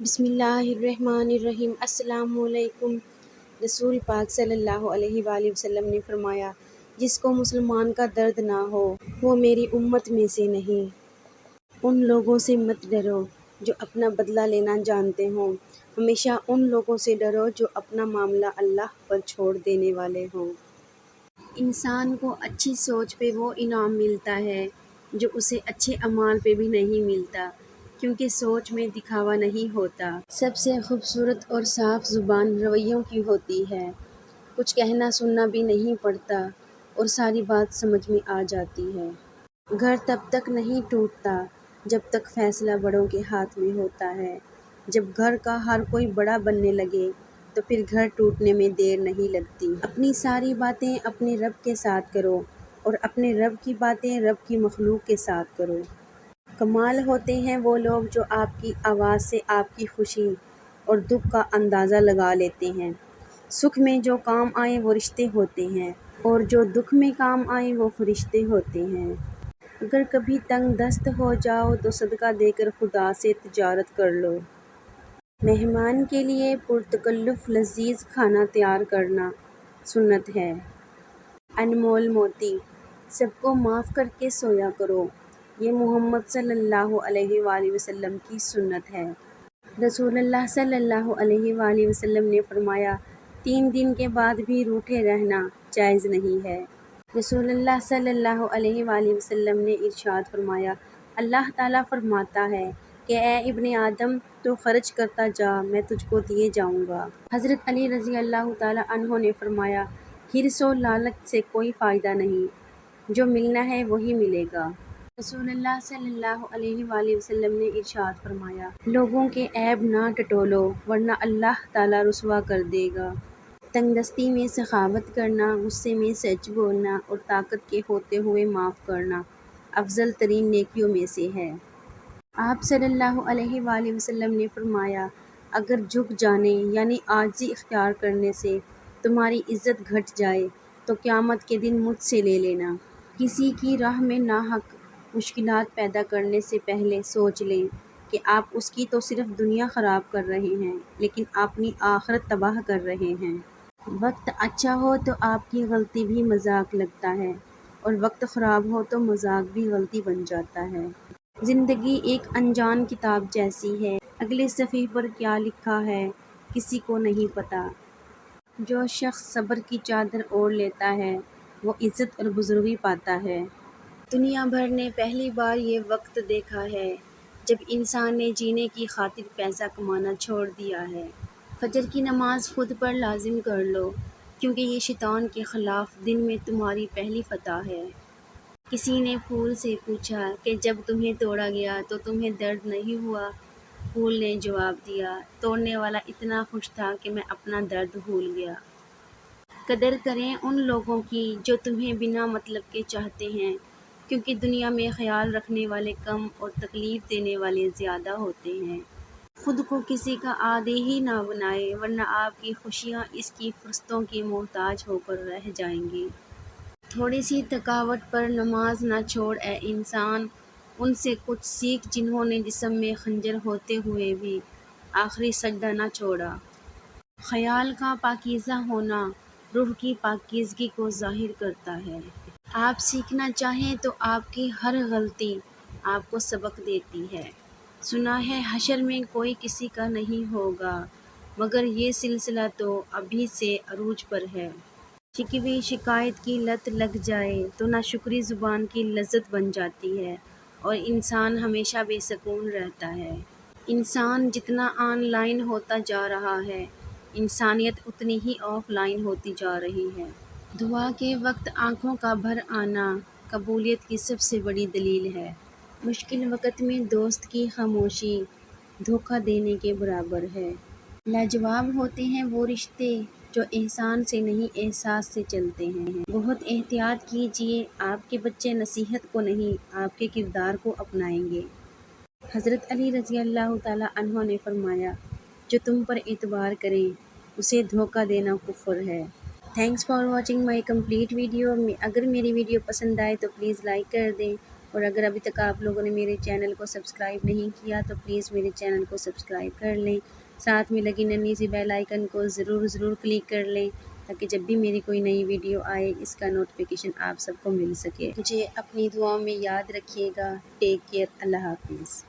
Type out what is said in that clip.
بسم اللہ الرحمن الرحیم۔ السلام علیکم۔ رسول پاک صلی اللہ علیہ وآلہ وسلم نے فرمایا، جس کو مسلمان کا درد نہ ہو وہ میری امت میں سے نہیں۔ ان لوگوں سے مت ڈرو جو اپنا بدلہ لینا جانتے ہوں، ہمیشہ ان لوگوں سے ڈرو جو اپنا معاملہ اللہ پر چھوڑ دینے والے ہوں۔ انسان کو اچھی سوچ پہ وہ انعام ملتا ہے جو اسے اچھے اعمال پہ بھی نہیں ملتا، کیونکہ سوچ میں دکھاوا نہیں ہوتا۔ سب سے خوبصورت اور صاف زبان رویوں کی ہوتی ہے۔ کچھ کہنا سننا بھی نہیں پڑتا اور ساری بات سمجھ میں آ جاتی ہے۔ گھر تب تک نہیں ٹوٹتا جب تک فیصلہ بڑوں کے ہاتھ میں ہوتا ہے۔ جب گھر کا ہر کوئی بڑا بننے لگے تو پھر گھر ٹوٹنے میں دیر نہیں لگتی۔ اپنی ساری باتیں اپنے رب کے ساتھ کرو اور اپنے رب کی باتیں رب کی مخلوق کے ساتھ کرو۔ کمال ہوتے ہیں وہ لوگ جو آپ کی آواز سے آپ کی خوشی اور دکھ کا اندازہ لگا لیتے ہیں۔ سکھ میں جو کام آئے وہ رشتے ہوتے ہیں اور جو دکھ میں کام آئے وہ فرشتے ہوتے ہیں۔ اگر کبھی تنگ دست ہو جاؤ تو صدقہ دے کر خدا سے تجارت کر لو۔ مہمان کے لیے پرتکلف لذیذ کھانا تیار کرنا سنت ہے۔ انمول موتی، سب کو معاف کر کے سویا کرو، یہ محمد صلی اللہ علیہ وآلہ وسلم کی سنت ہے۔ رسول اللہ صلی اللہ علیہ وآلہ وسلم نے فرمایا، 3 دن کے بعد بھی روٹھے رہنا جائز نہیں ہے۔ رسول اللہ صلی اللہ علیہ وآلہ وسلم نے ارشاد فرمایا، اللہ تعالیٰ فرماتا ہے کہ اے ابن آدم، تو خرچ کرتا جا، میں تجھ کو دیے جاؤں گا۔ حضرت علی رضی اللہ تعالیٰ عنہ نے فرمایا، حرص و لالچ سے کوئی فائدہ نہیں، جو ملنا ہے وہی ملے گا۔ رسول اللہ صلی اللہ علیہ وآلہ وسلم نے ارشاد فرمایا، لوگوں کے عیب نہ ٹٹولو ورنہ اللہ تعالیٰ رسوا کر دے گا۔ تنگ دستی میں سخاوت کرنا، غصے میں سچ بولنا اور طاقت کے ہوتے ہوئے معاف کرنا افضل ترین نیکیوں میں سے ہے۔ آپ صلی اللہ علیہ وآلہ وسلم نے فرمایا، اگر جھک جانے یعنی عاجزی اختیار کرنے سے تمہاری عزت گھٹ جائے تو قیامت کے دن مجھ سے لے لینا۔ کسی کی راہ میں ناحق مشکلات پیدا کرنے سے پہلے سوچ لیں کہ آپ اس کی تو صرف دنیا خراب کر رہے ہیں لیکن اپنی آخرت تباہ کر رہے ہیں۔ وقت اچھا ہو تو آپ کی غلطی بھی مذاق لگتا ہے اور وقت خراب ہو تو مذاق بھی غلطی بن جاتا ہے۔ زندگی ایک انجان کتاب جیسی ہے، اگلے صفحے پر کیا لکھا ہے کسی کو نہیں پتہ۔ جو شخص صبر کی چادر اوڑھ لیتا ہے وہ عزت اور بزرگی پاتا ہے۔ دنیا بھر نے پہلی بار یہ وقت دیکھا ہے جب انسان نے جینے کی خاطر پیسہ کمانا چھوڑ دیا ہے۔ فجر کی نماز خود پر لازم کر لو، کیونکہ یہ شیطان کے خلاف دن میں تمہاری پہلی فتح ہے۔ کسی نے پھول سے پوچھا کہ جب تمہیں توڑا گیا تو تمہیں درد نہیں ہوا؟ پھول نے جواب دیا، توڑنے والا اتنا خوش تھا کہ میں اپنا درد بھول گیا۔ قدر کریں ان لوگوں کی جو تمہیں بنا مطلب کے چاہتے ہیں، کیونکہ دنیا میں خیال رکھنے والے کم اور تکلیف دینے والے زیادہ ہوتے ہیں۔ خود کو کسی کا عادی ہی نہ بنائے ورنہ آپ کی خوشیاں اس کی فرصتوں کی محتاج ہو کر رہ جائیں گی۔ تھوڑی سی تھکاوٹ پر نماز نہ چھوڑ اے انسان، ان سے کچھ سیکھ جنہوں نے جسم میں خنجر ہوتے ہوئے بھی آخری سجدہ نہ چھوڑا۔ خیال کا پاکیزہ ہونا روح کی پاکیزگی کو ظاہر کرتا ہے۔ آپ سیکھنا چاہیں تو آپ کی ہر غلطی آپ کو سبق دیتی ہے۔ سنا ہے حشر میں کوئی کسی کا نہیں ہوگا، مگر یہ سلسلہ تو ابھی سے عروج پر ہے۔ شکوے شکایت کی لت لگ جائے تو ناشکری زبان کی لذت بن جاتی ہے اور انسان ہمیشہ بے سکون رہتا ہے۔ انسان جتنا آن لائن ہوتا جا رہا ہے، انسانیت اتنی ہی آف لائن ہوتی جا رہی ہے۔ دعا کے وقت آنکھوں کا بھر آنا قبولیت کی سب سے بڑی دلیل ہے۔ مشکل وقت میں دوست کی خاموشی دھوکہ دینے کے برابر ہے۔ لاجواب ہوتے ہیں وہ رشتے جو احسان سے نہیں احساس سے چلتے ہیں۔ بہت احتیاط کیجیے، آپ کے بچے نصیحت کو نہیں آپ کے کردار کو اپنائیں گے۔ حضرت علی رضی اللہ تعالیٰ عنہ نے فرمایا، جو تم پر اعتبار کرے اسے دھوکہ دینا کفر ہے۔ Thanks for watching my complete video. اگر میری ویڈیو پسند آئے تو پلیز لائک کر دیں اور اگر ابھی تک آپ لوگوں نے میرے چینل کو سبسکرائب نہیں کیا تو پلیز میرے چینل کو سبسکرائب کر لیں، ساتھ میں لگی ننھی سی بیل آئیکن کو ضرور کلک کر لیں تاکہ جب بھی میری کوئی نئی ویڈیو آئے اس کا نوٹیفیکیشن آپ سب کو مل سکے۔ مجھے اپنی دعاؤں میں یاد رکھیے گا۔ Take care. اللہ حافظ۔